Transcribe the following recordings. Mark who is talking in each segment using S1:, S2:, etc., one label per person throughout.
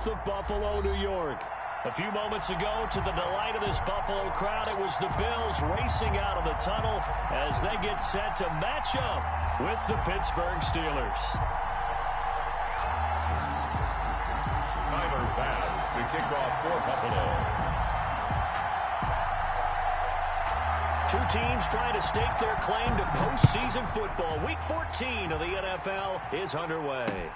S1: south of Buffalo, New York. A few moments ago, to the delight of this Buffalo crowd, it was the Bills racing out of the tunnel as they get set to match up with the Pittsburgh Steelers.
S2: Tyler Bass to kick off for Buffalo.
S1: Two teams trying to stake their claim to postseason football. Week 14 of the NFL is underway.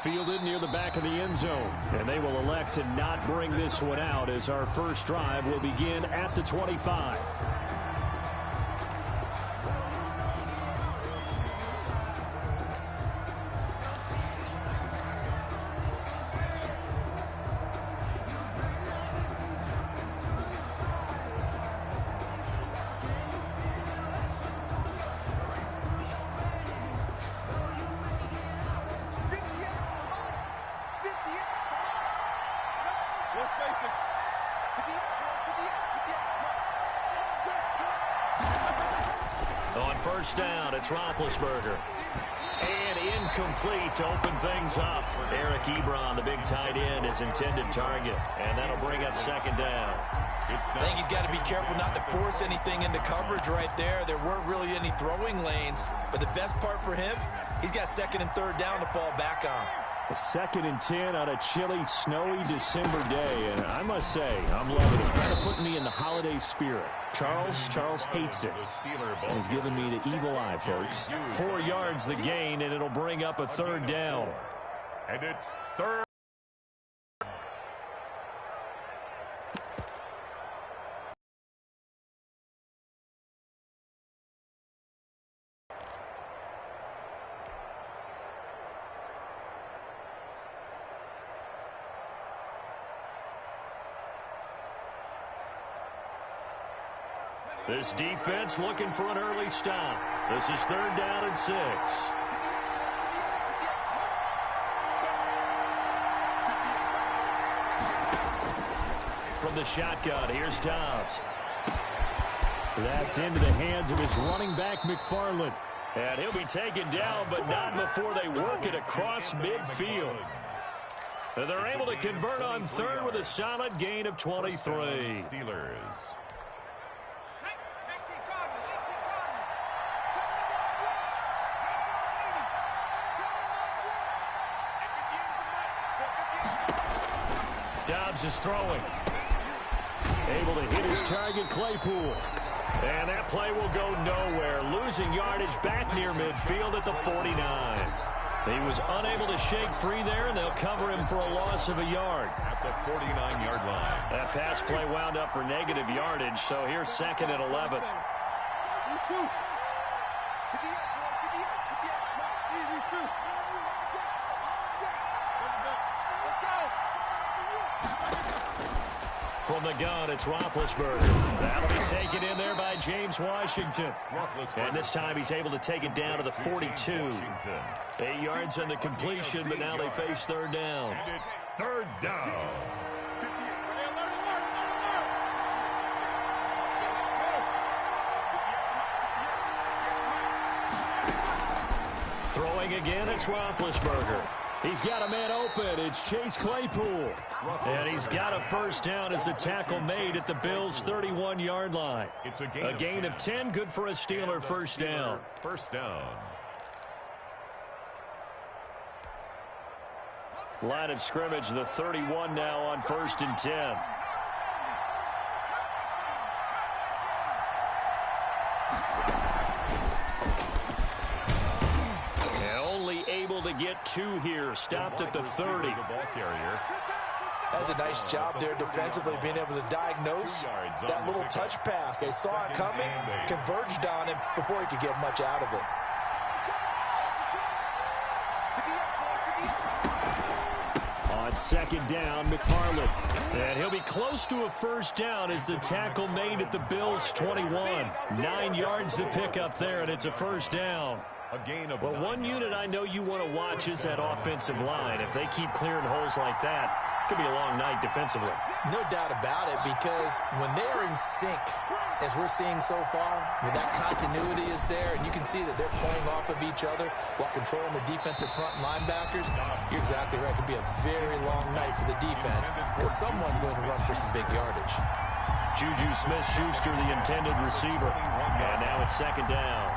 S3: Fielded near the back of the end zone, and they will elect to not bring this one out as our first drive will begin at the 25.
S1: On first down, it's Roethlisberger. And incomplete to open things up. Eric Ebron, the big tight end, is intended target. And that'll bring up second down.
S4: I think he's got to be careful not to force anything into coverage right there. There weren't really any throwing lanes. But the best part for him, he's got second and third down to fall back on.
S3: A 2nd and 10 on a chilly, snowy December day. And I must say, I'm loving it. Kind of putting me in the holiday spirit. Charles hates it. And he's giving me the evil eye, folks.
S1: 4 yards the gain, and it'll bring up a third down.
S2: And it's third.
S1: This defense looking for an early stop. This is third down and 6. From the shotgun, here's Dobbs.
S3: That's into the hands of his running back, McFarland.
S1: And he'll be taken down, but not before they work it across midfield. And they're able to convert on third with a solid gain of 23.
S2: Steelers.
S1: Dobbs is throwing.
S3: Able to hit his target, Claypool.
S1: And that play will go nowhere. Losing yardage back near midfield at the 49. He was unable to shake free there, and they'll cover him for a loss of a yard.
S2: At the 49-yard line.
S1: That pass play wound up for negative yardage, so here's 2nd and 11. From the gun, it's Roethlisberger. That'll be taken in there by James Washington. And this time he's able to take it down to the 42. 8 yards on the completion, but now they face third down.
S2: And it's third down.
S1: Throwing again, it's Roethlisberger.
S3: He's got a man open. It's Chase Claypool.
S1: And he's got a first down as the tackle made at the Bills' 31-yard line.
S2: It's a
S1: gain of 10, good for a Steeler first down.
S2: First down.
S1: Line of scrimmage, the 31 now on 1st and 10. To get 2 here, stopped at the 30.
S2: The ball carrier.
S4: That's a nice job there defensively, being able to diagnose that little touch pass. They saw it coming, converged on him before he could get much out of it.
S3: On 2nd down, McFarland.
S1: And he'll be close to a first down as the tackle made at the Bills' 21. 9 yards to pick up there, and it's a first down. Well, one unit I know you want to watch is that offensive line. If they keep clearing holes like that, could be a long night defensively.
S4: No doubt about it, because when they are in sync, as we're seeing so far, when that continuity is there, and you can see that they're playing off of each other while controlling the defensive front linebackers, you're exactly right. It could be a very long night for the defense, because someone's going to run for some big yardage.
S1: Juju Smith-Schuster, the intended receiver. And now it's second down.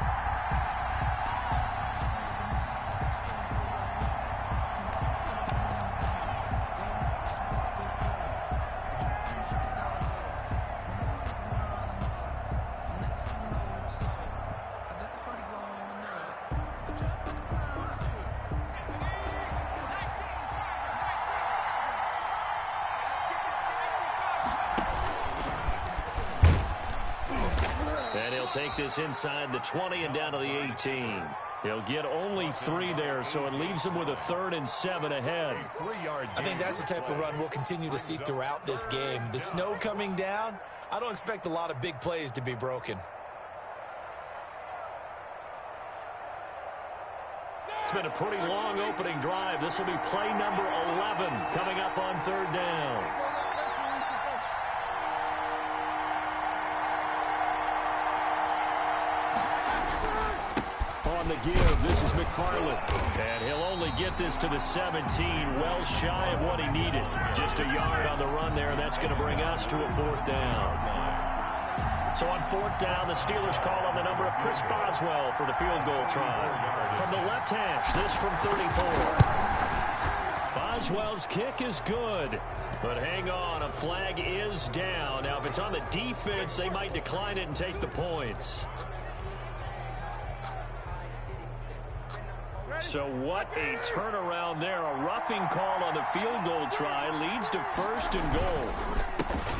S1: And he'll take this inside the 20 and down to the 18. He'll get only 3 there, so it leaves him with a 3rd and 7 ahead.
S4: I think that's the type of run we'll continue to see throughout this game. The snow coming down, I don't expect a lot of big plays to be broken.
S1: It's been a pretty long opening drive. This will be play number 11 coming up on 3rd down. On the give, this is McFarland. And he'll only get this to the 17, well shy of what he needed. Just a yard on the run there, and that's going to bring us to a 4th down. So on 4th down, the Steelers call on the number of Chris Boswell for the field goal try. From the left hash, this from 34. Boswell's kick is good. But hang on, a flag is down. Now, if it's on the defense, they might decline it and take the points. So what a turnaround there. A roughing call on the field goal try leads to 1st and goal.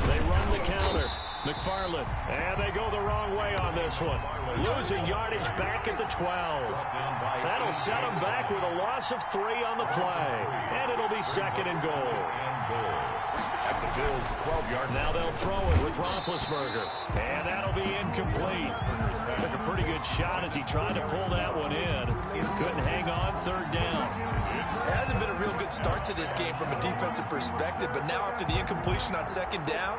S1: They run the counter. McFarland, and they go the wrong way on this one. Losing yardage back at the 12. That'll set them back with a loss of 3 on the play. And it'll be 2nd and goal.
S2: At the Bills' 12-yard.
S1: Now they'll throw it with Roethlisberger. And that'll be incomplete. Took a pretty good shot as he tried to pull that one in. Couldn't hang on, 3rd down.
S4: It hasn't been a real good start to this game from a defensive perspective, but now after the incompletion on 2nd down,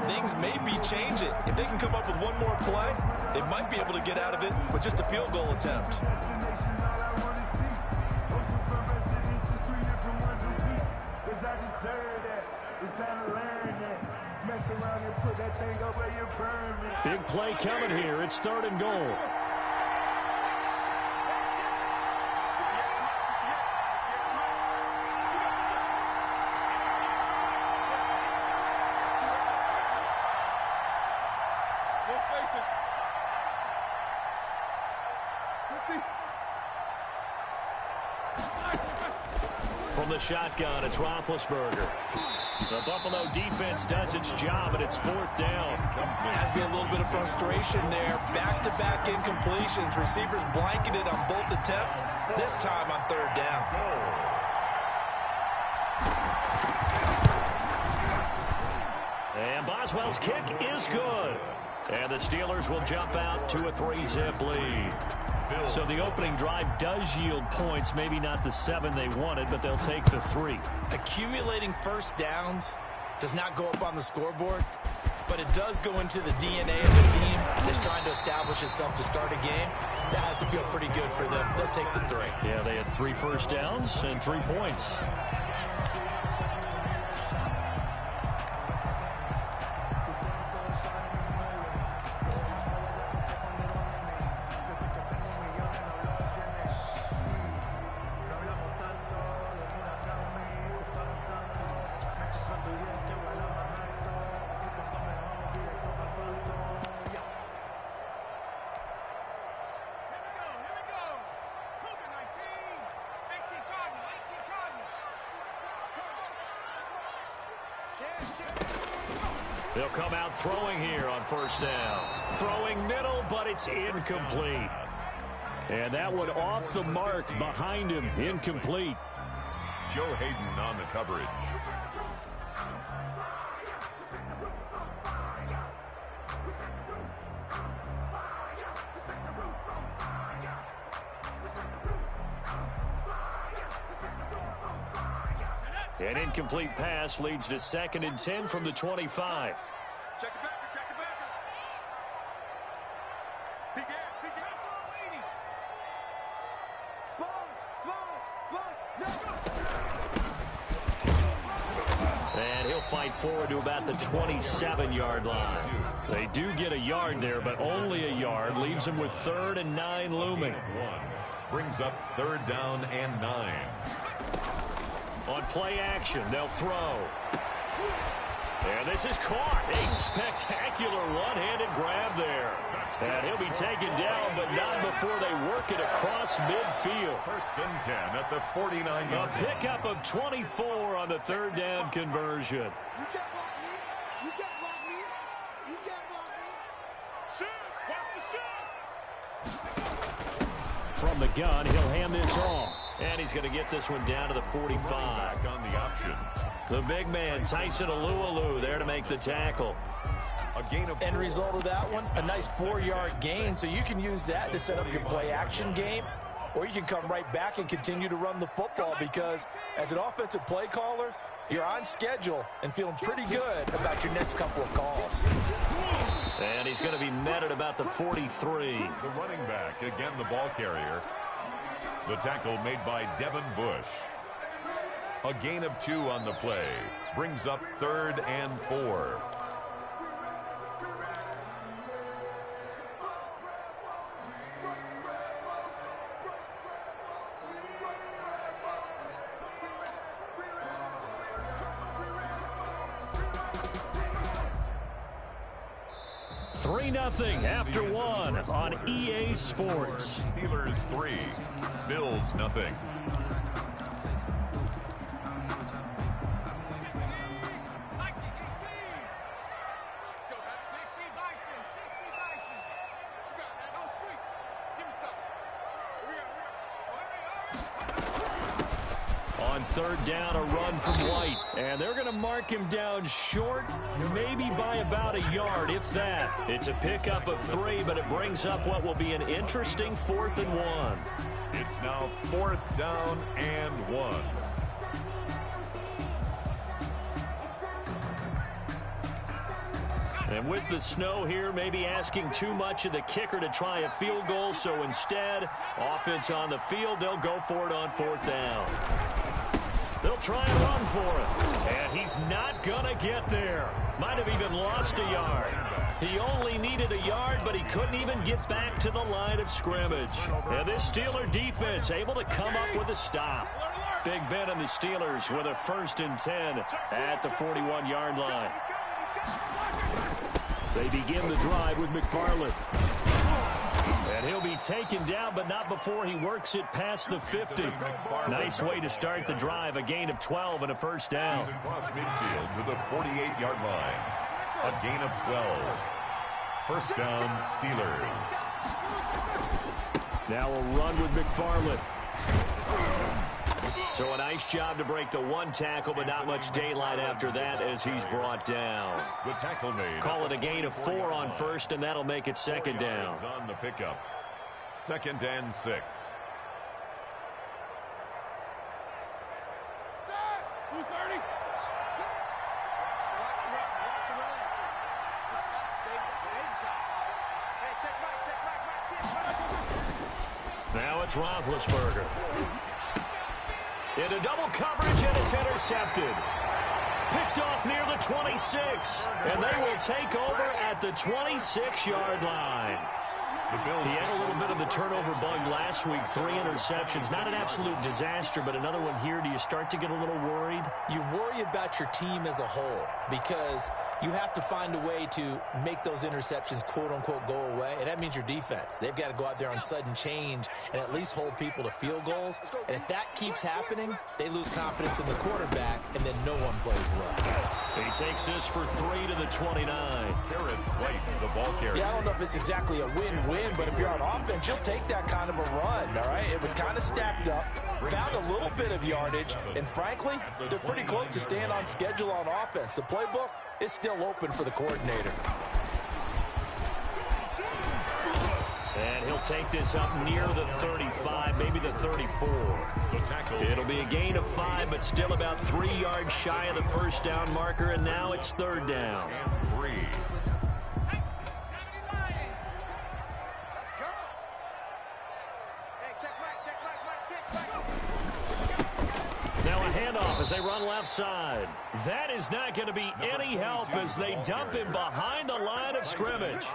S4: things may be changing. If they can come up with one more play, they might be able to get out of it with just a field goal attempt.
S1: Big play coming here. It's 3rd and goal. From the shotgun, it's Roethlisberger. The Buffalo defense does its job, and it's 4th down.
S4: Has to be a little bit of frustration there. Back-to-back incompletions. Receivers blanketed on both attempts, this time on 3rd down.
S1: And Boswell's kick is good. And the Steelers will jump out to a 3-zip lead. So the opening drive does yield points, maybe not the 7 they wanted, but they'll take the 3.
S4: Accumulating 1st downs does not go up on the scoreboard, but it does go into the DNA of the team that's trying to establish itself to start a game. That has to feel pretty good for them. They'll take the 3.
S1: Yeah, they had 3 first downs and 3 points. They'll come out throwing here on 1st down. Throwing middle, but it's incomplete. And that one off the mark behind him, incomplete.
S2: Joe Hayden on the coverage.
S1: An incomplete pass leads to 2nd and 10 from the 25.
S5: Check it back. Peek out.
S1: And he'll fight forward to about the 27-yard line. They do get a yard there, but only a yard. Leaves them with 3rd and 9 looming.
S2: Brings up 3rd down and 9.
S1: On play action, they'll throw. And this is caught. A spectacular one-handed grab there. And he'll be taken down, but not before they work it across midfield.
S2: 1st and 10 at the 49-yard line.
S1: A pickup of 24 on the 3rd down conversion.
S5: You can't block me. Shoot. Watch the shoot.
S1: From the gun, he'll hand this off. And he's going to get this one down to the 45.
S2: Back on the option.
S1: The big man, Tyson Alualu, there to make the tackle.
S2: A gain of
S4: End result of that one, a nice 4-yard gain. So you can use that to set up your play action game, or you can come right back and continue to run the football, because as an offensive play caller, you're on schedule and feeling pretty good about your next couple of calls.
S1: And he's going to be met at about the 43.
S2: The running back, again the ball carrier. The tackle made by Devin Bush. A gain of 2 on the play. Brings up 3rd and 4.
S1: Nothing after 1 on EA Sports.
S2: Steelers 3, Bills nothing.
S1: On 3rd down, a run from White. And they're going to mark him down short, maybe by about a yard, if that. It's a pickup of 3, but it brings up what will be an interesting 4th and 1.
S2: It's now 4th down and 1.
S1: And with the snow here, maybe asking too much of the kicker to try a field goal. So instead, offense on the field, they'll go for it on 4th down. They'll try and run for it. And he's not going to get there. Might have even lost a yard. He only needed a yard, but he couldn't even get back to the line of scrimmage. And this Steeler defense able to come up with a stop. Big Ben and the Steelers with a 1st and 10 at the 41-yard line. They begin the drive with McFarland. And he'll be taken down, but not before he works it past the 50. Nice way to start the drive. A gain of 12 and a 1st down.
S2: Across midfield to the 48-yard line. A gain of 12. 1st down, Steelers.
S1: Now a run with McFarland. So a nice job to break the 1 tackle, but not much daylight after that as he's brought down.
S2: The tackle made.
S1: Call it a gain of 4 on 1st, and that'll make it 2nd down.
S2: On the pickup. 2nd and 6.
S1: Now it's Roethlisberger. Into double coverage, and it's intercepted. Picked off near the 26, and they will take over at the 26-yard line. He had a little bit of the turnover bug last week, 3 interceptions. Not an absolute disaster, but another one here. Do you start to get a little worried?
S4: You worry about your team as a whole, because you have to find a way to make those interceptions, quote-unquote, go away, and that means your defense. They've got to go out there on sudden change and at least hold people to field goals. And if that keeps happening, they lose confidence in the quarterback, and then no one plays well.
S1: He takes this for 3 to the 29.
S2: Garrett White, the ball carrier.
S4: Yeah, I don't know if it's exactly a win-win, but if you're on offense, you'll take that kind of a run, all right? It was kind of stacked up, found a little bit of yardage, and frankly, they're pretty close to staying on schedule on offense. The playbook is still open for the coordinator.
S1: And he'll take this up near the 35, maybe the 34. It'll be a gain of 5, but still about 3 yards shy of the first down marker, and now it's third down.
S2: And 3.
S1: Now a handoff as they run left side. That is not going to be any help as they dump him behind the line of scrimmage.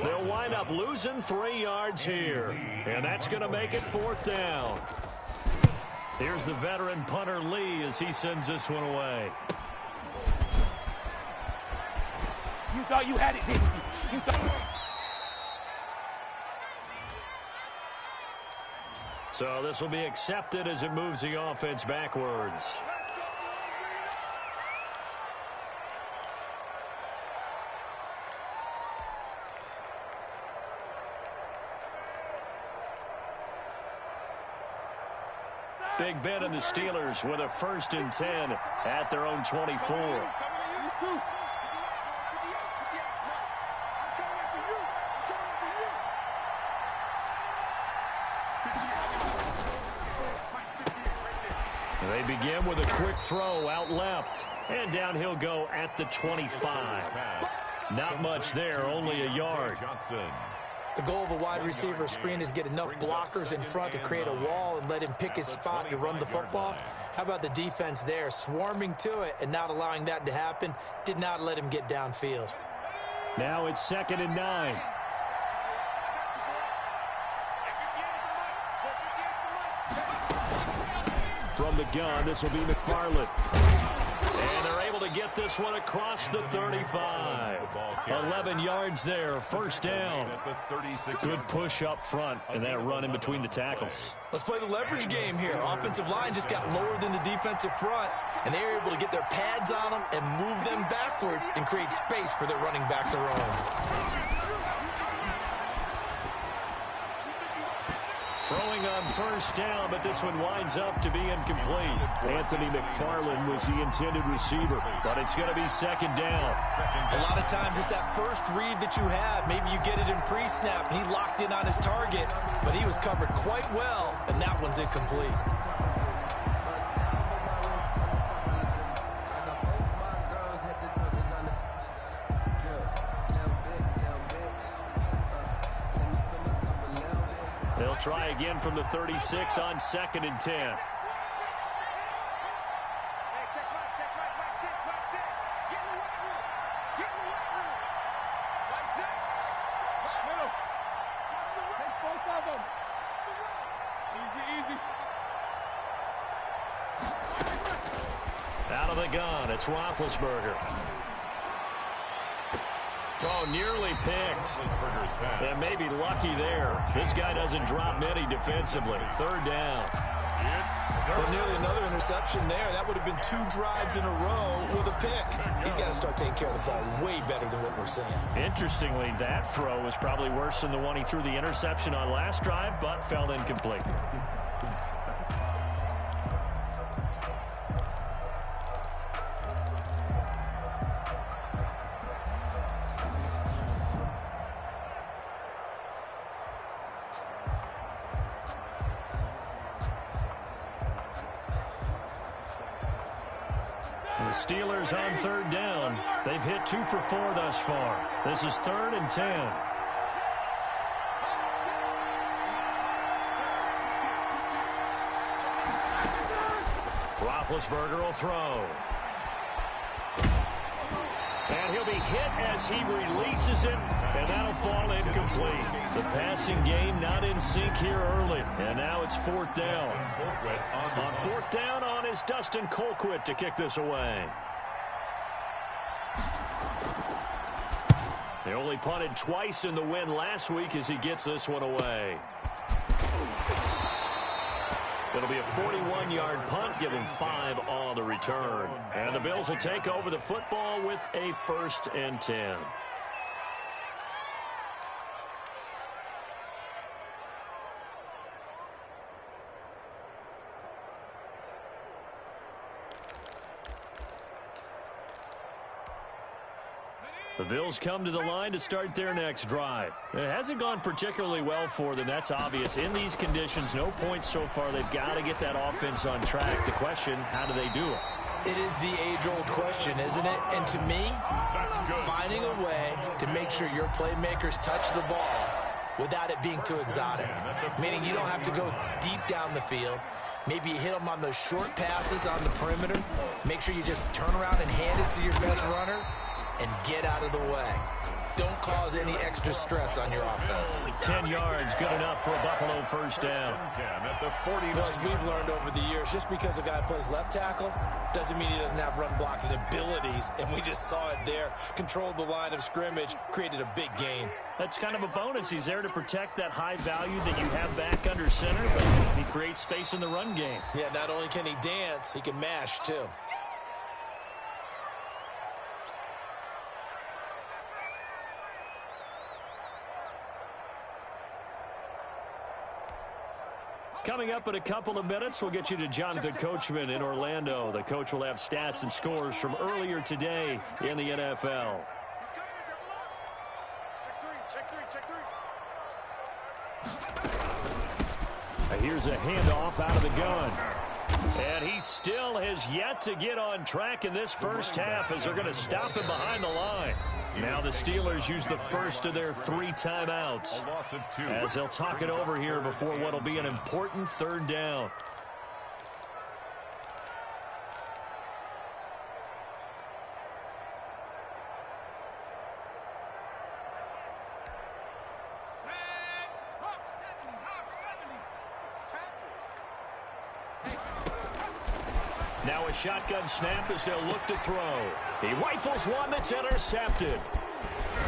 S1: They'll wind up losing 3 yards here, and that's going to make it fourth down. Here's the veteran punter Lee as he sends this one away.
S5: You thought you had it, didn't you? You thought...
S1: So this will be accepted as it moves the offense backwards. Big Ben and the Steelers with a 1st and 10 at their own 24. They begin with a quick throw out left, and down he'll go at the 25. Not much there, only a yard.
S4: The goal of a wide receiver screen is get enough blockers in front to create a wall and let him pick his spot to run the football. How about the defense there, swarming to it and not allowing that to happen? Did not let him get downfield.
S1: Now it's 2nd and 9. From the gun, this will be McFarland. And they're able to get this one across the 35. 11 yards there, first down. Good push up front, and that run in between the tackles.
S4: Let's play the leverage game here. Offensive line just got lower than the defensive front, and they were able to get their pads on them and move them backwards and create space for their running back to roam.
S1: Throwing on first down, but this one winds up to be incomplete. Anthony McFarland was the intended receiver, but it's going to be 2nd down.
S4: A lot of times it's that first read that you have. Maybe you get it in pre-snap, and he locked in on his target, but he was covered quite well, and that one's incomplete.
S1: They'll try again from the 36 on 2nd and 10.
S5: Hey, check right, 6. Get in the right room. Right six. Middle. Take both of them. Easy.
S1: Out of the gun, it's Roethlisberger. Oh, nearly picked. And maybe lucky there. This guy doesn't drop many defensively. 3rd down.
S4: Well, nearly another interception there. That would have been 2 drives in a row with a pick. He's got to start taking care of the ball way better than what we're seeing.
S1: Interestingly, that throw was probably worse than the one he threw the interception on last drive, but fell incomplete. The Steelers on 3rd down. They've hit 2 for 4 thus far. This is 3rd and 10. Roethlisberger will throw. And he'll be hit as he releases it, and that'll fall incomplete. The passing game not in sync here early, and now it's 4th down. On 4th down on is Dustin Colquitt to kick this away. They only punted twice in the win last week as he gets this one away. It'll be a 41-yard punt, giving 5 on the return. And the Bills will take over the football with a 1st and 10.
S3: The Bills come to the line to start their next drive. It hasn't gone particularly well for them. That's obvious. In these conditions, no points so far. They've got to get that offense on track. The question, how do they do it?
S4: It is the age-old question, isn't it? And to me, finding a way to make sure your playmakers touch the ball without it being too exotic. Meaning you don't have to go deep down the field. Maybe you hit them on those short passes on the perimeter. Make sure you just turn around and hand it to your best runner and get out of the way. Don't cause any extra stress on your offense.
S3: 10 yards, good enough for a Buffalo first down.
S4: Well, as we've learned over the years, just because a guy plays left tackle doesn't mean he doesn't have run blocking abilities, and we just saw it there. Controlled the line of scrimmage, created a big gain.
S3: That's kind of a bonus. He's there to protect that high value that you have back under center, but he creates space in the run game.
S4: Yeah, not only can he dance, he can mash, too.
S3: Coming up in a couple of minutes, we'll get you to Jonathan Coachman in Orlando. The coach will have stats and scores from earlier today in the NFL. Here's a handoff out of the gun. And he still has yet to get on track in this first half as they're going to stop him behind the line. Now the Steelers use the first of their 3 timeouts as they'll talk it over here before what will be an important third down. Now a shotgun snap as they'll look to throw. He rifles one that's intercepted.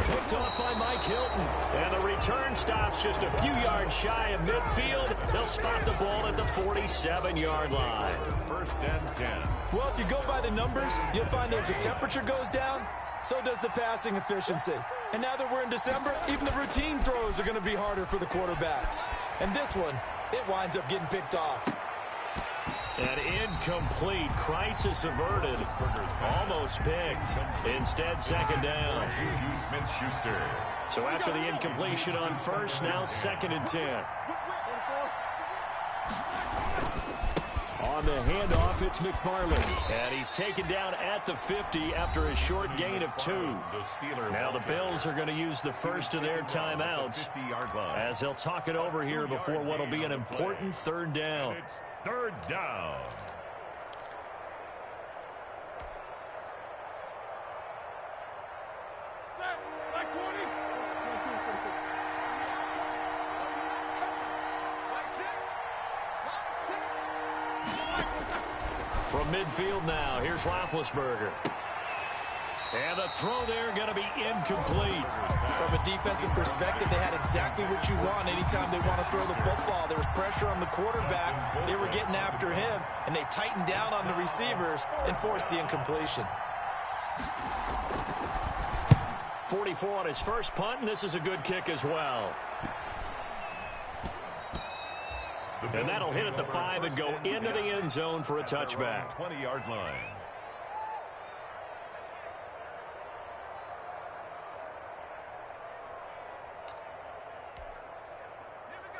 S3: Picked off by Mike Hilton. And the return stops just a few yards shy of midfield. They'll spot the ball at the 47-yard line.
S2: First and 10.
S4: Well, if you go by the numbers, you'll find as the temperature goes down, so does the passing efficiency. And now that we're in December, even the routine throws are going to be harder for the quarterbacks. And this one, it winds up getting picked off.
S3: An incomplete, crisis averted, almost picked. Instead, second down. So after the incompletion on first, now 2nd and 10. On the handoff, it's McFarland. And he's taken down at the 50 after a short gain of 2. Now the Bills are going to use the first of their timeouts as they'll talk it over here before what will be an important third down.
S2: Third down.
S3: From midfield now, here's Roethlisberger. And the throw there going to be incomplete.
S4: From a defensive perspective, they had exactly what you want anytime they want to throw the football. There was pressure on the quarterback. They were getting after him, and they tightened down on the receivers and forced the incompletion.
S3: 44 on his first punt, and this is a good kick as well. And that'll hit at the 5 and go into the end zone for a touchback.
S2: 20-yard line.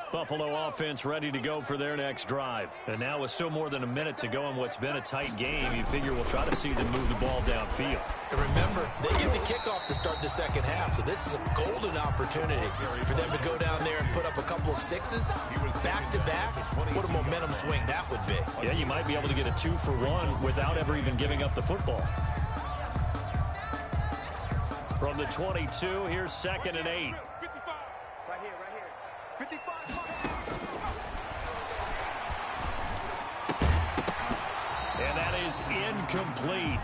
S3: Buffalo offense ready to go for their next drive. And now with still more than a minute to go in what's been a tight game, you figure we'll try to see them move the ball downfield.
S4: And remember, they get the kickoff to start the second half, so this is a golden opportunity for them to go down there and put up a couple of 6s back-to-back. What a momentum swing that would be.
S3: Yeah, you might be able to get a 2-for-1 without ever even giving up the football. From the 22, here's 2nd and 8.
S5: Right here. 55.
S3: And that is incomplete.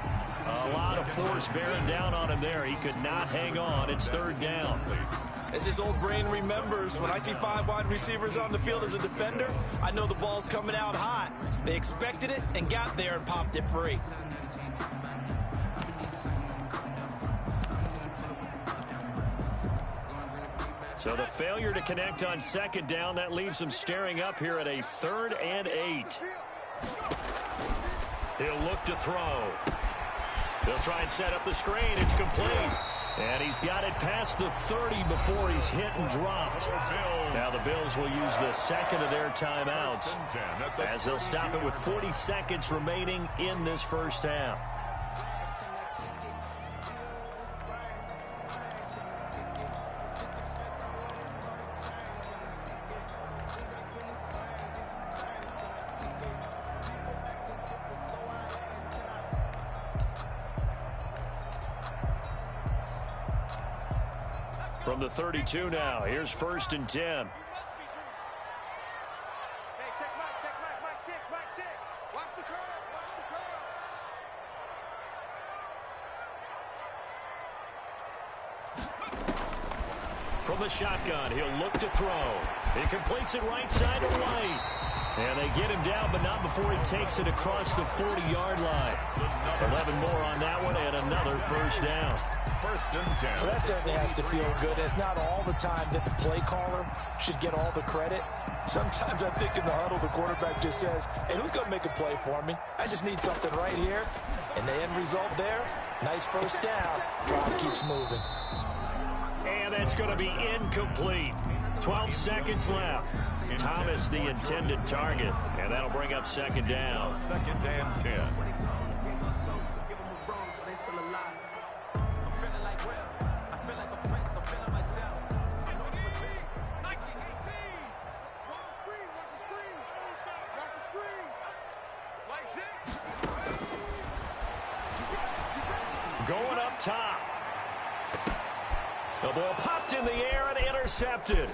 S3: A lot of force bearing down on him there. He could not hang on. It's third down.
S4: As his old brain remembers, when I see 5 wide receivers on the field as a defender, I know the ball's coming out hot. They expected it and got there and popped it free.
S3: So the failure to connect on second down, that leaves him staring up here at a 3rd and 8. He'll look to throw. They'll try and set up the screen. It's complete.
S1: And he's got it past the 30 before he's hit and dropped. Now the Bills will use the second of their timeouts as they'll stop it with 40 seconds remaining in this first half. From the 32 now, here's 1st and 10.
S5: Hey, check Mike 6, Mike 6. Watch the curve,
S1: From the shotgun, he'll look to throw. He completes it right side to White. And they get him down, but not before he takes it across the 40-yard line. 11 more on that one, and another first down.
S2: 1st and 10.
S4: Well, that certainly has to feel good. It's not all the time that the play caller should get all the credit. Sometimes I think in the huddle, the quarterback just says, hey, who's going to make a play for me? I just need something right here. And the end result there, nice first down. Drive keeps moving.
S1: And that's going to be incomplete. 12 seconds left. Thomas, the intended target. And that'll bring up 2nd down.
S2: 2nd and 10.
S1: Going up top. The ball popped in the air and intercepted.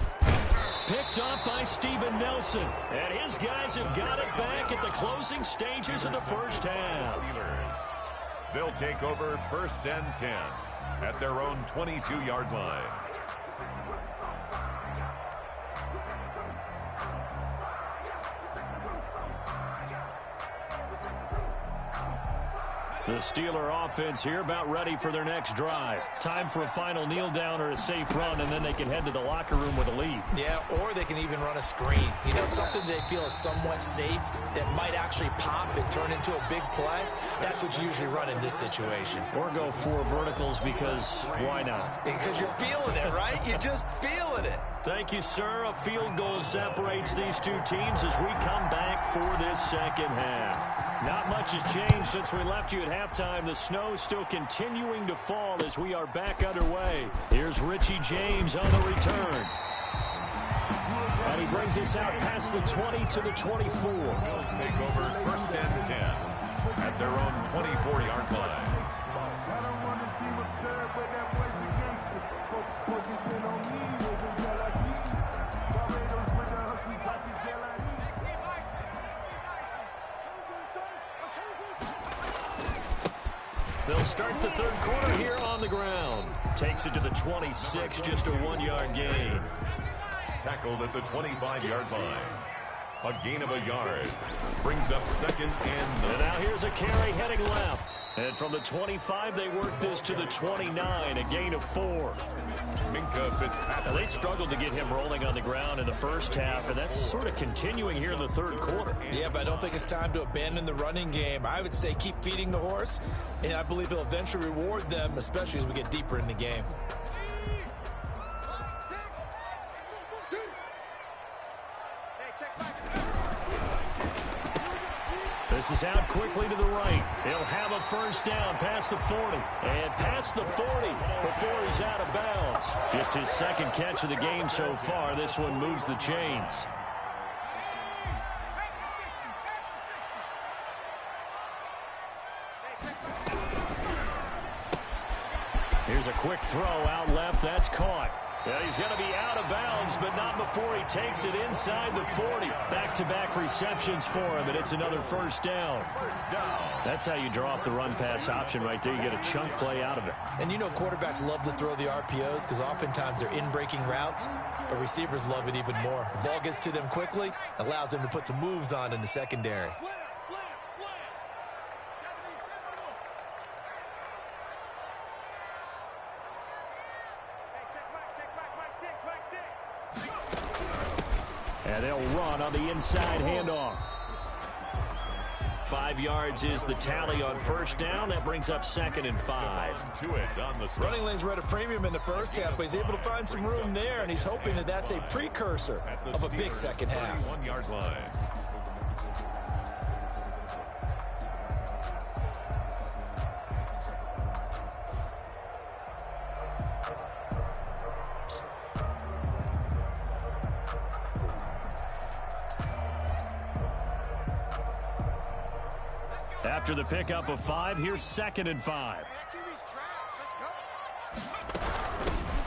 S1: Picked up by Steven Nelson. And his guys have got it back at the closing stages of the first half.
S2: They'll take over 1st and 10 at their own 22-yard line.
S1: The Steeler offense here about ready for their next drive. Time for a final kneel down or a safe run, and then they can head to the locker room with a lead.
S4: Yeah, or they can even run a screen. You know, something they feel is somewhat safe that might actually pop and turn into a big play. That's what you usually run in this situation.
S1: Or go 4 verticals because why not?
S4: Because you're feeling it, right? You're just feeling it.
S1: Thank you, sir. A field goal separates these two teams as we come back for this second half. Not much has changed since we left you at halftime. The snow still continuing to fall as we are back underway. Here's Richie James on the return. And he brings us out past the 20 to the 24.
S2: Bills take over 1st and 10 at their own 24-yard line.
S1: They'll start the third quarter here on the ground. Takes it to the 26, just a 1-yard gain.
S2: Tackled at the 25-yard line. A gain of a yard. Brings up 2nd and 9.
S1: And now here's a carry heading left. And from the 25, they work this to the 29, a gain of 4.
S2: Minka Fitzpatrick.
S1: Now, they struggled to get him rolling on the ground in the first half, and that's sort of continuing here in the third quarter.
S4: Yeah, but I don't think it's time to abandon the running game. I would say keep feeding the horse, and I believe he'll eventually reward them, especially as we get deeper in the game.
S1: This is out quickly to the right. He'll have a first down past the 40. And past the 40 before he's out of bounds. Just his second catch of the game so far. This one moves the chains. Here's a quick throw out left. That's caught. And he's going to be out of bounds, but not before he takes it inside the 40. Back-to-back receptions for him, and it's another first down. That's how you draw up the run-pass option right there. You get a chunk play out of it.
S4: And you know quarterbacks love to throw the RPOs because oftentimes they're in-breaking routes, but receivers love it even more. The ball gets to them quickly, allows them to put some moves on in the secondary.
S1: And they'll run on the inside handoff. 5 yards is the tally on first down. That brings up 2nd and 5.
S2: To it on the
S4: running lanes were at a premium in the first half, but he's able to find some room there, and he's hoping that that's a precursor of a big second half.
S2: 1-yard line.
S1: After the pickup of 5, here's 2nd and 5.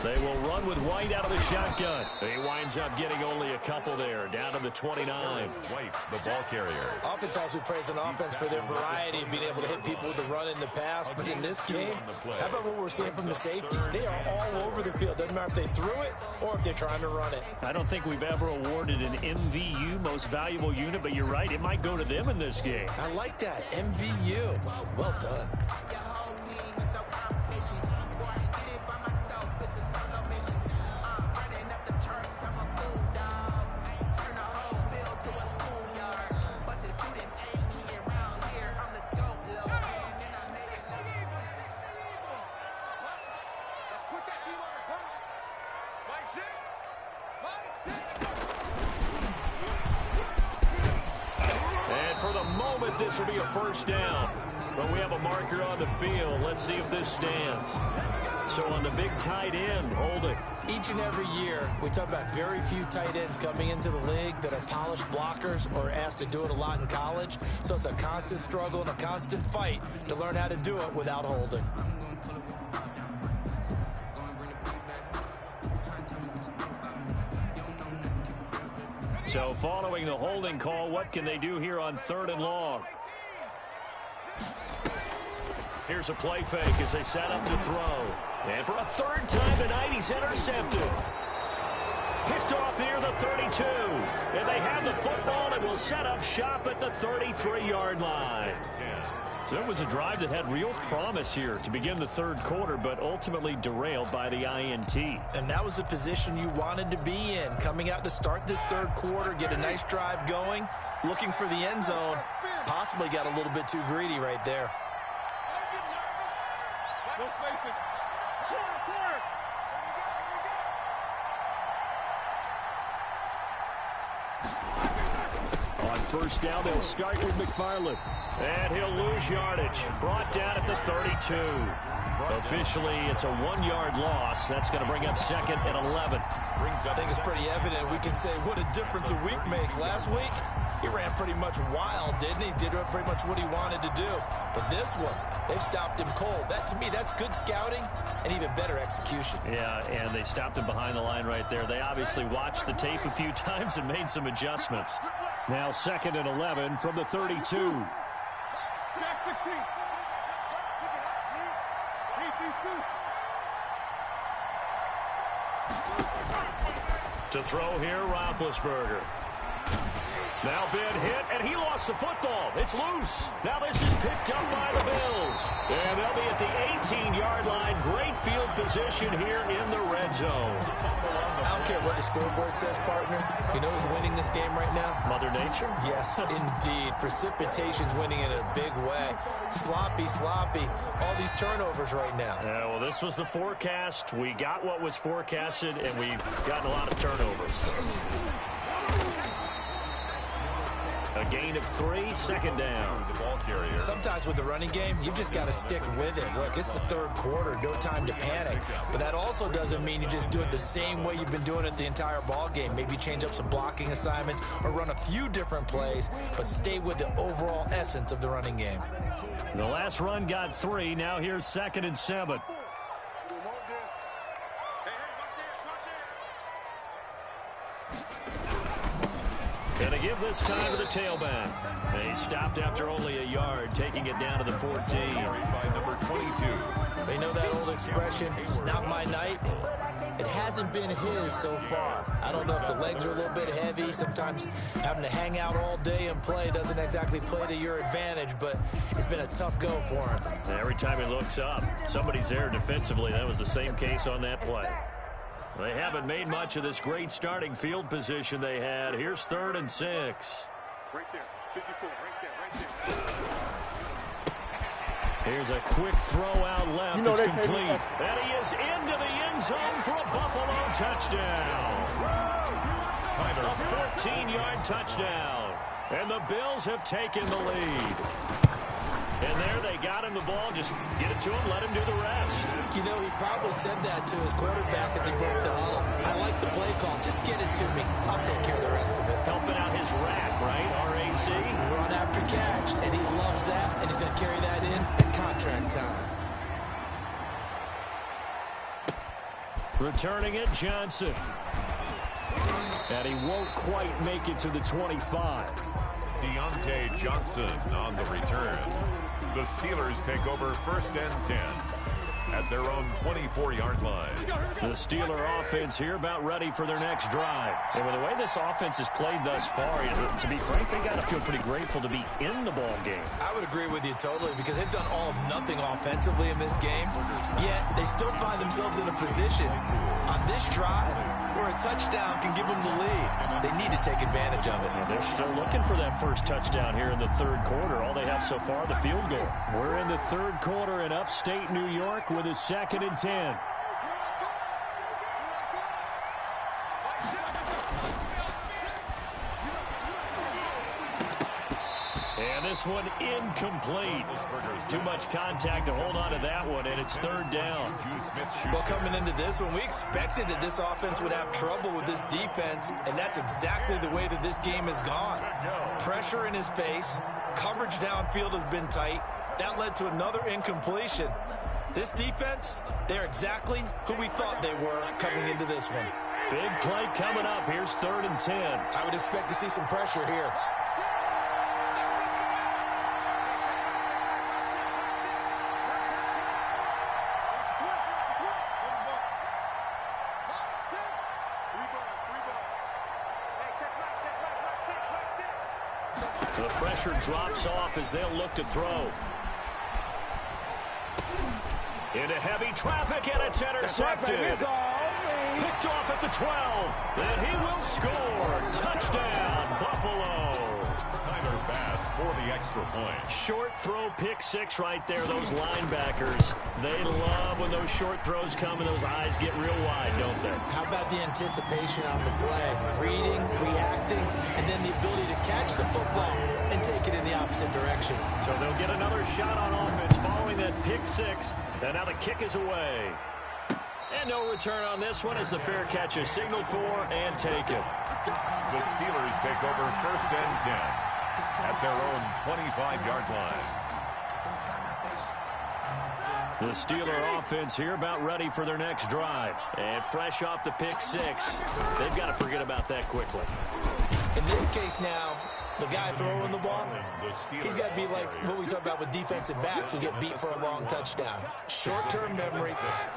S1: They will run with White out of the shotgun. He winds up getting only a couple there, down to the 29.
S2: White, the ball carrier.
S4: Oftentimes we praise an offense for their variety of being able to hit people with the run in the pass, but in this game, how about what we're seeing from the safeties? They are all over the field. Doesn't matter if they threw it or if they're trying to run it.
S1: I don't think we've ever awarded an MVU, most valuable unit, but you're right, it might go to them in this game.
S4: I like that, MVU. Well done.
S1: This will be a first down, but we have a marker on the field. Let's see if this stands. So on the big tight end, Holding.
S4: Each and every year, we talk about very few tight ends coming into the league that are polished blockers or asked to do it a lot in college. So it's a constant struggle and a constant fight to learn how to do it without holding.
S1: So following the holding call, what can they do here on 3rd and long? Here's a play fake as they set up to throw. And for a 3rd time tonight, he's intercepted. Picked off near the 32. And they have the football and will set up shop at the 33-yard line. So it was a drive that had real promise here to begin the 3rd quarter, but ultimately derailed by the INT.
S4: And that was the position you wanted to be in, coming out to start this 3rd quarter, get a nice drive going, looking for the end zone. Possibly got a little bit too greedy right there.
S1: On first down, they'll start with McFarland. And he'll lose yardage. Brought down at the 32. Officially, it's a 1-yard loss. That's going to bring up 2nd and 11.
S4: I think it's pretty evident. We can say what a difference a week makes. Last week, he ran pretty much wild, didn't he? Did pretty much what he wanted to do. But this one, they've stopped him cold. That, to me, that's good scouting and even better execution.
S1: Yeah, and they stopped him behind the line right there. They obviously watched the tape a few times and made some adjustments. Now 2nd and 11 from the 32. To throw here, Roethlisberger. Now been hit, and he lost the football. It's loose. Now this is picked up by the Bills. And they'll be at the 18-yard line. Great field position here in the red zone.
S4: I don't care what the scoreboard says, partner. You know who's winning this game right now?
S1: Mother Nature?
S4: Yes, indeed. Precipitation's winning in a big way. Sloppy, sloppy. All these turnovers right now.
S1: Yeah, well, this was the forecast. We got what was forecasted, and we've gotten a lot of turnovers. A gain of 3, 2nd down.
S2: The ball carrier.
S4: Sometimes with the running game, you've just got to stick with it. Look, it's the 3rd quarter, no time to panic. But that also doesn't mean you just do it the same way you've been doing it the entire ball game. Maybe change up some blocking assignments or run a few different plays, but stay with the overall essence of the running game.
S1: The last run got 3. Now here's 2nd and 7. Gonna give this time to the tailback. And he stopped after only a yard, taking it down to the 14.
S2: By number 22.
S4: They know that old expression, it's not my night. It hasn't been his so far. I don't know if the legs are a little bit heavy. Sometimes having to hang out all day and play doesn't exactly play to your advantage, but it's been a tough go for him.
S1: Every time he looks up, somebody's there defensively. That was the same case on that play. They haven't made much of this great starting field position they had. Here's 3rd and 6.
S5: Right there.
S1: Here's a quick throw out left. It's complete. And he is into the end zone for a Buffalo touchdown. A 14-yard touchdown. And the Bills have taken the lead. And there they got him the ball. Just get it to him, let him do the rest.
S4: You know, he probably said that to his quarterback as he broke the huddle. I like the play call. Just get it to me. I'll take care of the rest of it.
S1: Helping out his rack, right? RAC.
S4: Run after catch, and he loves that, and he's going to carry that in at contract time.
S1: Returning it, Johnson. And he won't quite make it to the 25.
S2: Deontay Johnson on the return. The Steelers take over 1st and 10 at their own 24-yard line.
S1: The Steeler offense here about ready for their next drive. And with the way this offense has played thus far, to be frank, they got to feel pretty grateful to be in the ball game.
S4: I would agree with you totally because they've done all of nothing offensively in this game, yet they still find themselves in a position on this drive where a touchdown can give them the lead. They need to take advantage of it.
S1: And they're still looking for that first touchdown here in the third quarter. All they have so far, the field goal. We're in the third quarter in upstate New York with a 2nd and 10. And this one incomplete. Too much contact to hold on to that one, and it's 3rd down.
S4: Well, coming into this one, we expected that this offense would have trouble with this defense, and that's exactly the way that this game has gone. Pressure in his face, coverage downfield has been tight. That led to another incompletion. This defense, they're exactly who we thought they were coming into this one.
S1: Big play coming up. Here's 3rd and 10.
S4: I would expect to see some pressure here.
S1: The pressure drops off as they'll look to throw. Into heavy traffic, and it's intercepted. Picked off at the 12. And he will score. Touchdown, Buffalo.
S2: Tyler Bass for the extra point.
S1: Short throw, pick six right there. Those linebackers, they love when those short throws come and those eyes get real wide, don't they?
S4: How about the anticipation on the play? Reading, reacting, and then the ability to catch the football and take it in the opposite direction.
S1: So they'll get another shot on offense following that pick six. And now the kick is away. And no return on this one as the fair catch is signaled for and taken.
S2: The Steelers take over 1st and 10 at their own 25-yard line.
S1: The Steeler offense here about ready for their next drive. And fresh off the pick six, they've got to forget about that quickly.
S4: In this case now, the guy throwing the ball, he's got to be like what we talk about with defensive backs who get beat for a long touchdown. Short-term memory,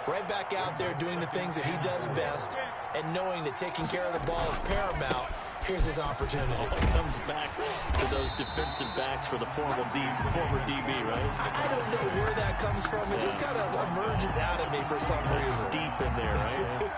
S4: right back out there doing the things that he does best, and knowing that taking care of the ball is paramount. Here's his opportunity.
S1: It comes back to those defensive backs for the former DB, right?
S4: I don't know where that comes from. It just kind of emerges out of me for some reason.
S1: It's deep in there, right?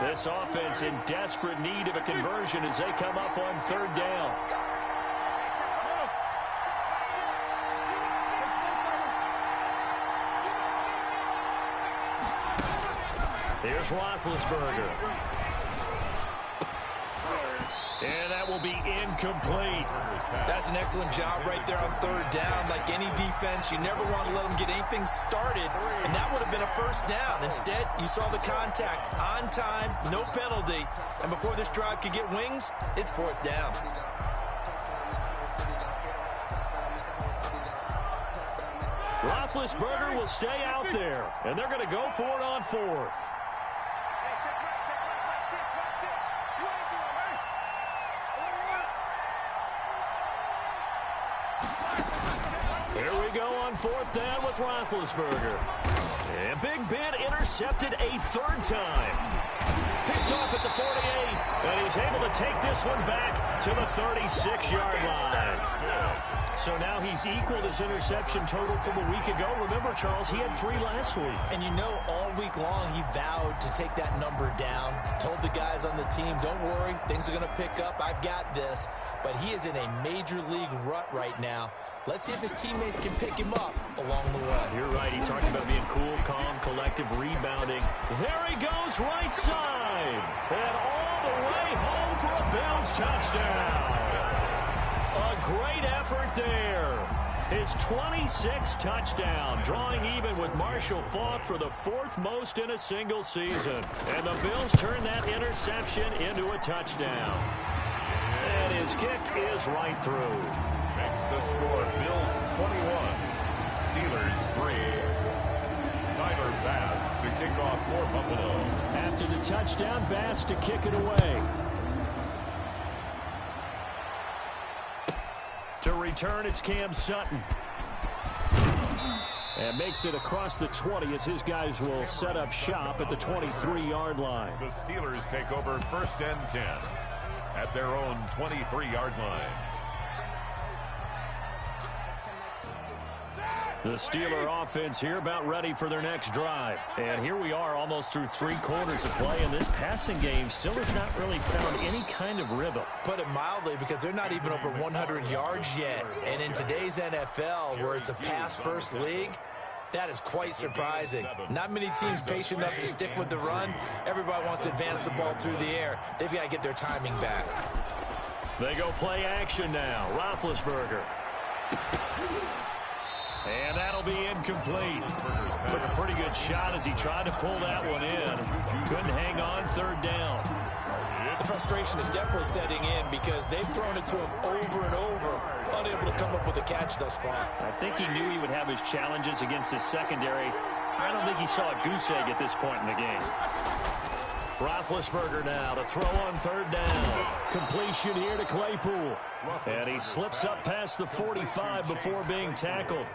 S1: This offense in desperate need of a conversion as they come up on 3rd down. Here's Roethlisberger. And that will be incomplete.
S4: That's an excellent job right there on 3rd down. Like any defense, you never want to let them get anything started, and that would have been a 1st down. Instead, you saw the contact on time, no penalty, and before this drive could get wings, it's 4th down.
S1: Roethlisberger will stay out there, and they're going to go for it on 4th. Here we go on 4th down with Roethlisberger. And Big Ben intercepted a 3rd time. Picked off at the 48, and he's able to take this one back to the 36-yard line. So now he's equaled his interception total from a week ago. Remember, Charles, he had 3 last week.
S4: And you know, all week long he vowed to take that number down. Told the guys on the team, don't worry, things are going to pick up. I've got this. But he is in a major league rut right now. Let's see if his teammates can pick him up along the way.
S1: You're right. He talked about being cool, calm, collective, rebounding. There he goes, right side. And all the way home for a Bills touchdown. A great effort there. His 26th touchdown, drawing even with Marshall Faulk for the 4th most in a single season. And the Bills turn that interception into a touchdown. And his kick is right through.
S2: Makes the score Bills 21, Steelers 3. Tyler Bass to kick off for Buffalo.
S3: After the touchdown, Bass to kick it away.
S1: To return, it's Cam Sutton.
S3: And makes it across the 20 as his guys will set up shop at the 23-yard line.
S2: The Steelers take over 1st and 10 at their own 23-yard line.
S1: The Steeler offense here about ready for their next drive. And here we are almost through 3 quarters of play, and this passing game still has not really found any kind of rhythm.
S4: Put it mildly, because they're not even over 100 yards yet. And in today's NFL, where it's a pass-first league, that is quite surprising. Not many teams patient enough to stick with the run. Everybody wants to advance the ball through the air. They've got to get their timing back.
S1: They go play action now. Roethlisberger. And that'll be incomplete. Took a pretty good shot as he tried to pull that one in. Couldn't hang on 3rd down.
S4: The frustration is definitely setting in because they've thrown it to him over and over, unable to come up with a catch thus far.
S1: I think he knew he would have his challenges against his secondary. I don't think he saw a goose egg at this point in the game. Roethlisberger now to throw on 3rd down. Completion here to Claypool. And he slips up past the 45 before being tackled.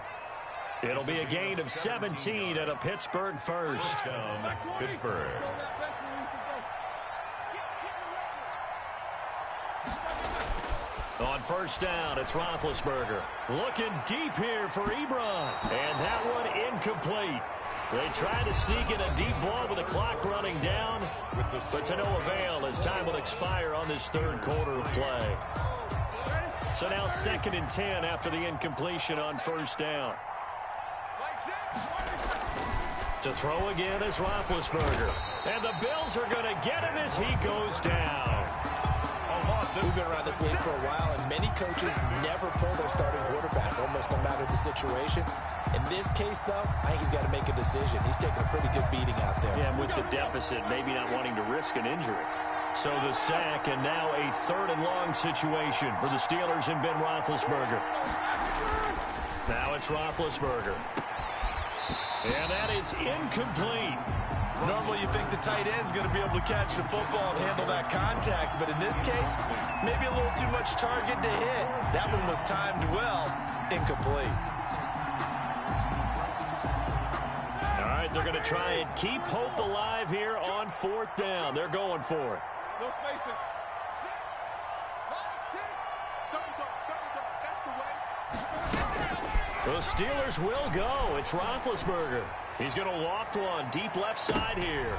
S1: It'll be a gain of 17 at a Pittsburgh first.
S2: Down Pittsburgh.
S1: On 1st down, it's Roethlisberger. Looking deep here for Ebron. And that one incomplete. They tried to sneak in a deep ball with the clock running down, but to no avail as time will expire on this 3rd quarter of play. So now 2nd and 10 after the incompletion on 1st down. To throw again is Roethlisberger. And the Bills are going to get him as he goes down.
S4: We've been around this league for a while, and many coaches never pull their starting quarterback, almost no matter the situation. In this case, though, I think he's got to make a decision. He's taking a pretty good beating out there.
S1: Yeah, and with the deficit, maybe not wanting to risk an injury. So the sack, and now a 3rd and long situation for the Steelers and Ben Roethlisberger. Now it's Roethlisberger. And that is incomplete.
S4: Normally you think the tight end's going to be able to catch the football and handle that contact, but in this case, maybe a little too much target to hit. That one was timed well, incomplete.
S1: All right, they're going to try and keep hope alive here on 4th down. They're going for it.
S5: No spacing. 6, double, that's the way.
S1: The Steelers will go. It's Roethlisberger. He's going to loft one deep left side here.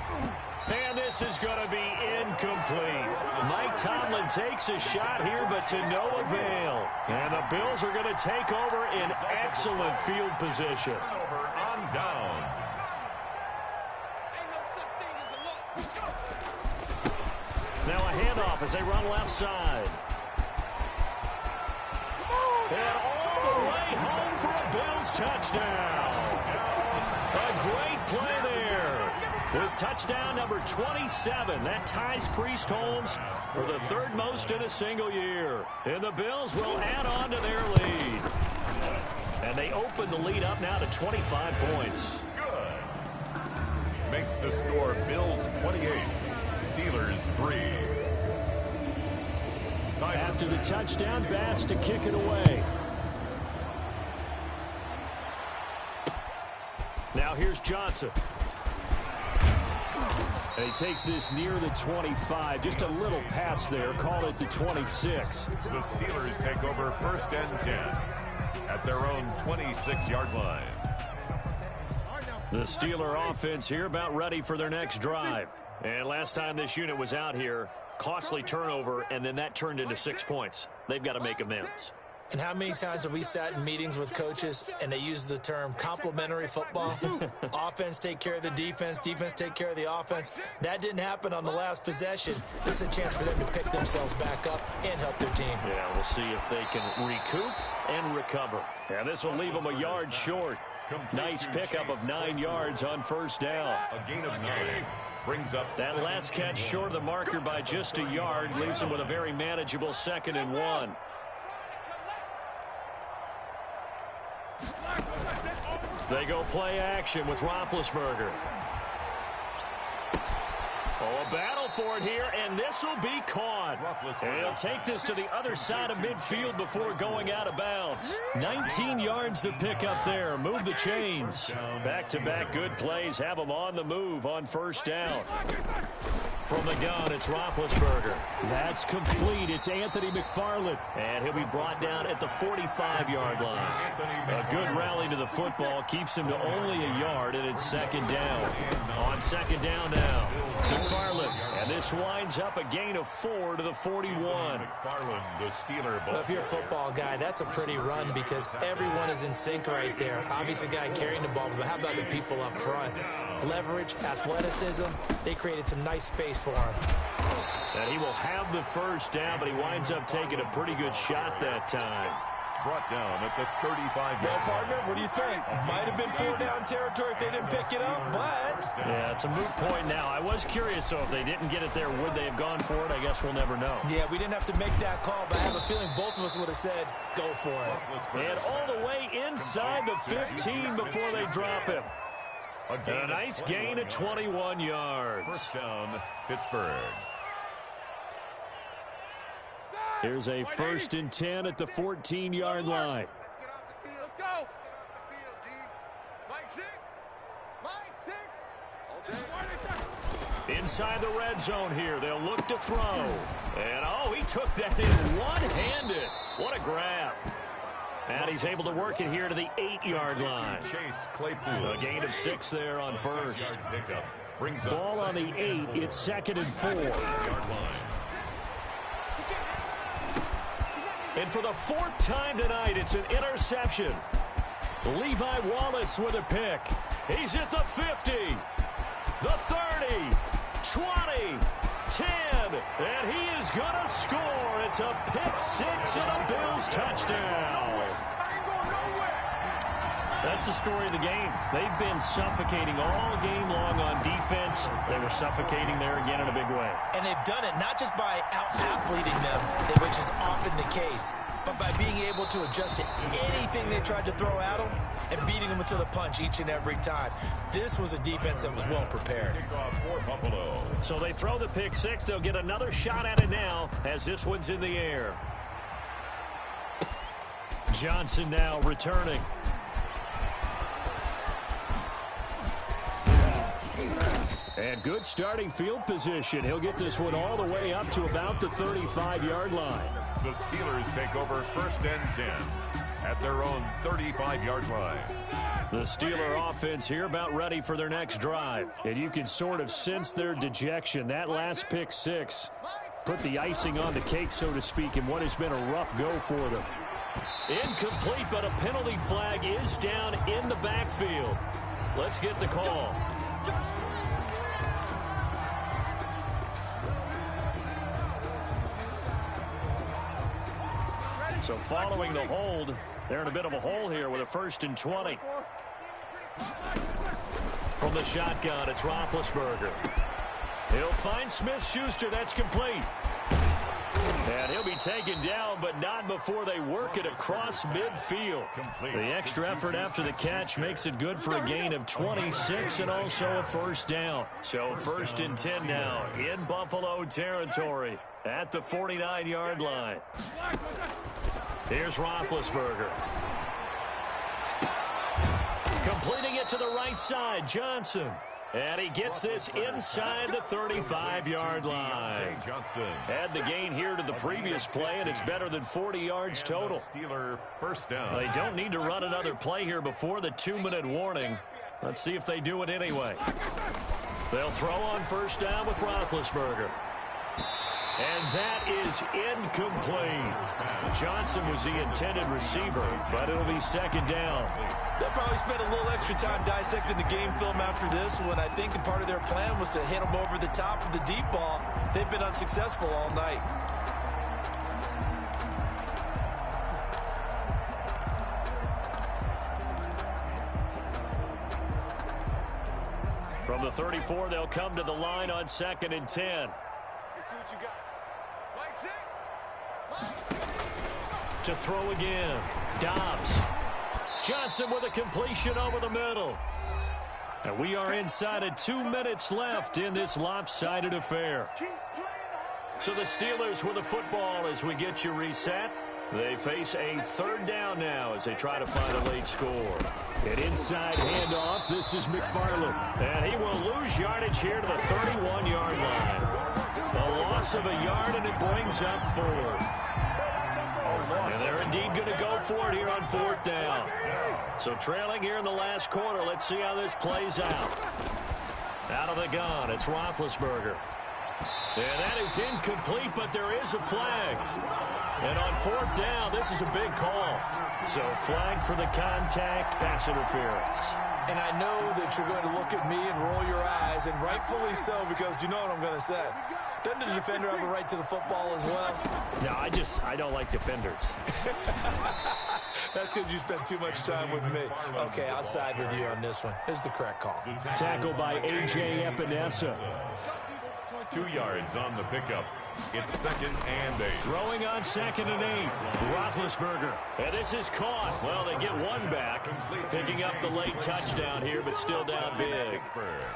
S1: And this is going to be incomplete. Mike Tomlin takes a shot here, but to no avail. And the Bills are going to take over in excellent field position.
S2: Over on downs.
S1: Now a handoff as they run left side. And all the way home for a Bills touchdown. A great play there. With touchdown number 27, that ties Priest Holmes for the 3rd most in a single year. And the Bills will add on to their lead. And they open the lead up now to 25 points.
S2: Good. Makes the score Bills 28, Steelers 3.
S3: After the touchdown, Bass to kick it away.
S1: Now here's Johnson.
S3: And he takes this near the 25. Just a little pass there. Call it the 26.
S2: The Steelers take over 1st and 10 at their own 26-yard line.
S1: The Steeler offense here about ready for their next drive. And last time this unit was out here, costly turnover, and then that turned into 6 points. They've got to make amends.
S4: And how many times have we sat in meetings with coaches and they use the term complementary football? Offense take care of the defense, defense take care of the offense. That didn't happen on the last possession. This is a chance for them to pick themselves back up and help their team.
S1: Yeah, we'll see if they can recoup and recover. And this will leave them a yard short. Nice pickup of 9 yards on first down.
S2: A gain of 9 brings up
S1: that last catch short of the marker by just a yard, leaves them with a very manageable 2nd and 1. They go play action with Roethlisberger. Oh, a battle for it here, and this will be caught. And he'll take this to the other side of midfield before going out of bounds. 19 yards to pick up there. Move the chains. Back-to-back good plays have them on the move on first down. From the gun, it's Roethlisberger. That's complete. It's Anthony McFarland. And he'll be brought down at the 45-yard line. A good rally to the football keeps him to only a yard, and it's 2nd down. On 2nd down now, McFarland. And this winds up a gain of 4 to the 41.
S2: McFarland, the Steeler.
S4: Well, if you're a football guy, that's a pretty run because everyone is in sync right there. Obviously, the guy carrying the ball, but how about the people up front? Leverage, athleticism, they created some nice space for him.
S1: And he will have the first down, but he winds up taking a pretty good shot that time.
S2: Brought down at the 35.
S4: Well, partner, what do you think? Might have been 4-down territory if they didn't pick it up, but...
S1: Yeah, it's a moot point now. I was curious, so if they didn't get it there, would they have gone for it? I guess we'll never know.
S4: Yeah, we didn't have to make that call, but I have a feeling both of us would have said, go for it.
S1: And all the way inside the 15 before they drop him. And a nice gain of 21 yards.
S2: First down, Pittsburgh.
S3: Here's a 1st and 10 at the 14-yard line.
S5: Let's get off the field. Go. Get off the field, D. Mike 6. Mike 6.
S1: Inside the red zone here. They'll look to throw. And, oh, he took that in one-handed. What a grab. And he's able to work it here to the 8-yard line.
S2: Chase Claypool.
S1: A gain of 6 there on first.
S3: Ball on the 8. It's 2nd and 4.
S1: And for the 4th time tonight, it's an interception. Levi Wallace with a pick. He's at the 50, the 30, 20, 10, and he is going to score. It's a pick 6 and a Bills touchdown. That's the story of the game. They've been suffocating all game long on defense. They were suffocating there again in a big way.
S4: And they've done it not just by out-athleting them, which is often the case, but by being able to adjust to anything they tried to throw at them and beating them to the punch each and every time. This was a defense that was well prepared.
S1: So they throw the pick 6. They'll get another shot at it now as this one's in the air. Johnson now returning.
S3: And good starting field position. He'll get this one all the way up to about the 35-yard line.
S2: The Steelers take over 1st and 10 at their own 35-yard line.
S1: The Steeler offense here about ready for their next drive.
S3: And you can sort of sense their dejection. That last pick 6 put the icing on the cake, so to speak, in what has been a rough go for them.
S1: Incomplete, but a penalty flag is down in the backfield. Let's get the call. So following the hold, they're in a bit of a hole here with a 1st and 20. From the shotgun, it's Roethlisberger. He'll find Smith-Schuster. That's complete. And he'll be taken down, but not before they work it across midfield. The extra effort after the catch makes it good for a gain of 26 and also a 1st down. So 1st and 10 now in Buffalo territory at the 49-yard line. Here's Roethlisberger. Completing it to the right side, Johnson. And he gets this inside the 35-yard line. Add the gain here to the previous play, and it's better than 40 yards total.
S2: Steeler first down.
S1: They don't need to run another play here before the 2-minute warning. Let's see if they do it anyway. They'll throw on first down with Roethlisberger. And that is incomplete. Johnson was the intended receiver, but it'll be second down.
S4: They'll probably spend a little extra time dissecting the game film after this one. I think that part of their plan was to hit them over the top of the deep ball. They've been unsuccessful all night.
S1: From the 34, they'll come to the line on 2nd and 10.
S5: Let's see what you got.
S1: To throw again. Dobbs. Johnson with a completion over the middle. And we are inside of 2 minutes left in this lopsided affair. So the Steelers with the football as we get you reset. They face a third down now as they try to find a late score. An inside handoff. This is McFarland. And he will lose yardage here to the 31-yard line. A loss of a yard, and it brings up 4th. And they're indeed going to go for it here on 4th down. So trailing here in the last quarter. Let's see how this plays out. Out of the gun, it's Roethlisberger. And that is incomplete, but there is a flag. And on 4th down, this is a big call. So flag for the contact, pass interference.
S4: And I know that you're going to look at me and roll your eyes, and rightfully so, because you know what I'm going to say. Doesn't the defender have a right to the football as well?
S1: No, I don't like defenders.
S4: That's because you spent too much time with me. Okay, I'll side with you on this one. Here's the correct call.
S1: Tackle by A.J. Epinesa.
S2: 2 yards on the pickup. It's 2nd and 8.
S1: Throwing on 2nd and 8. Roethlisberger. And this is caught. Well, they get one back. Picking up the late touchdown here, but still down big.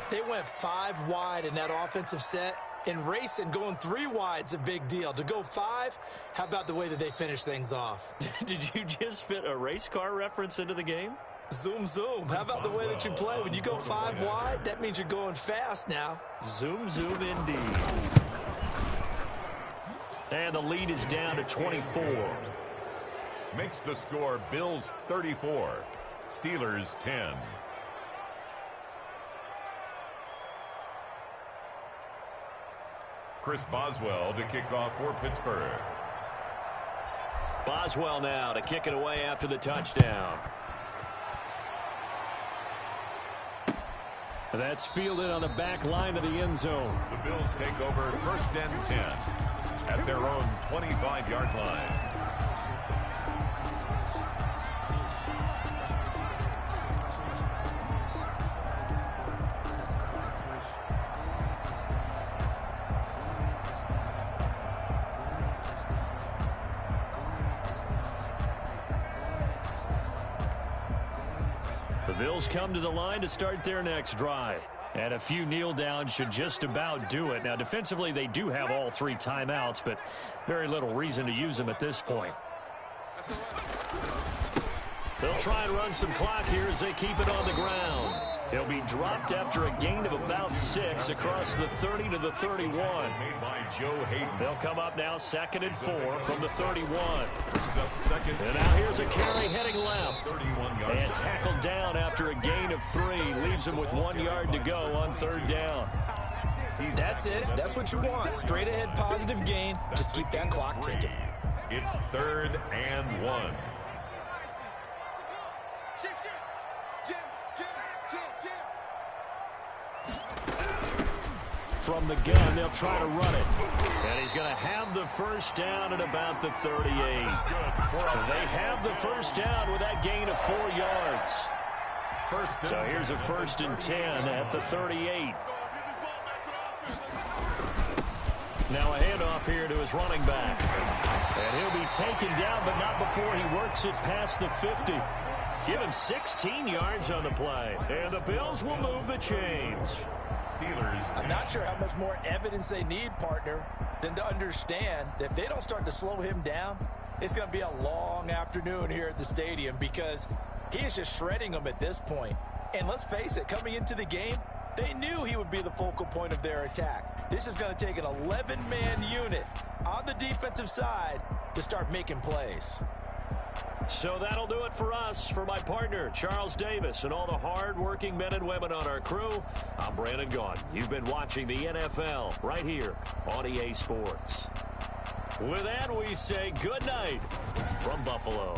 S4: They went 5 wide in that offensive set. In racing, going 3 wide's a big deal. To go 5, how about the way that they finish things off?
S1: Did you just fit a race car reference into the game?
S4: Zoom, zoom. How about the way that you play? When you go 5 wide, that means you're going fast now.
S1: Zoom, zoom indeed. And the lead is down to 24.
S2: Makes the score Bills 34, Steelers 10. Chris Boswell to kick off for Pittsburgh.
S1: Boswell now to kick it away after the touchdown. That's fielded on the back line of the end zone.
S2: The Bills take over 1st and 10 at their own 25-yard line.
S1: The Bills come to the line to start their next drive. And a few kneel downs should just about do it. Now, defensively, they do have all 3 timeouts, but very little reason to use them at this point. They'll try and run some clock here as they keep it on the ground. He'll be dropped after a gain of about 6 across the 30 to the 31. They'll come up now 2nd and 4 from the 31. And now here's a carry heading left. And tackled down after a gain of 3. Leaves him with 1 yard to go on 3rd down.
S4: That's it. That's what you want. Straight ahead positive gain. Just keep that clock ticking.
S2: It's 3rd and 1.
S1: From the gun, they'll try to run it. And he's going to have the first down at about the 38. They have the first down with that gain of 4 yards. So here's a 1st and 10 at the 38. Now a handoff here to his running back. And he'll be taken down, but not before he works it past the 50. Give him 16 yards on the play. And the Bills will move the chains.
S2: Steelers.
S4: I'm not sure how much more evidence they need, partner, than to understand that if they don't start to slow him down, it's going to be a long afternoon here at the stadium because he is just shredding them at this point. And let's face it, coming into the game, They knew he would be the focal point of their attack. This is going to take an 11-man unit on the defensive side to start making plays.
S1: So that'll do it for us. For my partner, Charles Davis, and all the hard-working men and women on our crew, I'm Brandon Gaudin. You've been watching the NFL right here on EA Sports. With that, we say good night from Buffalo.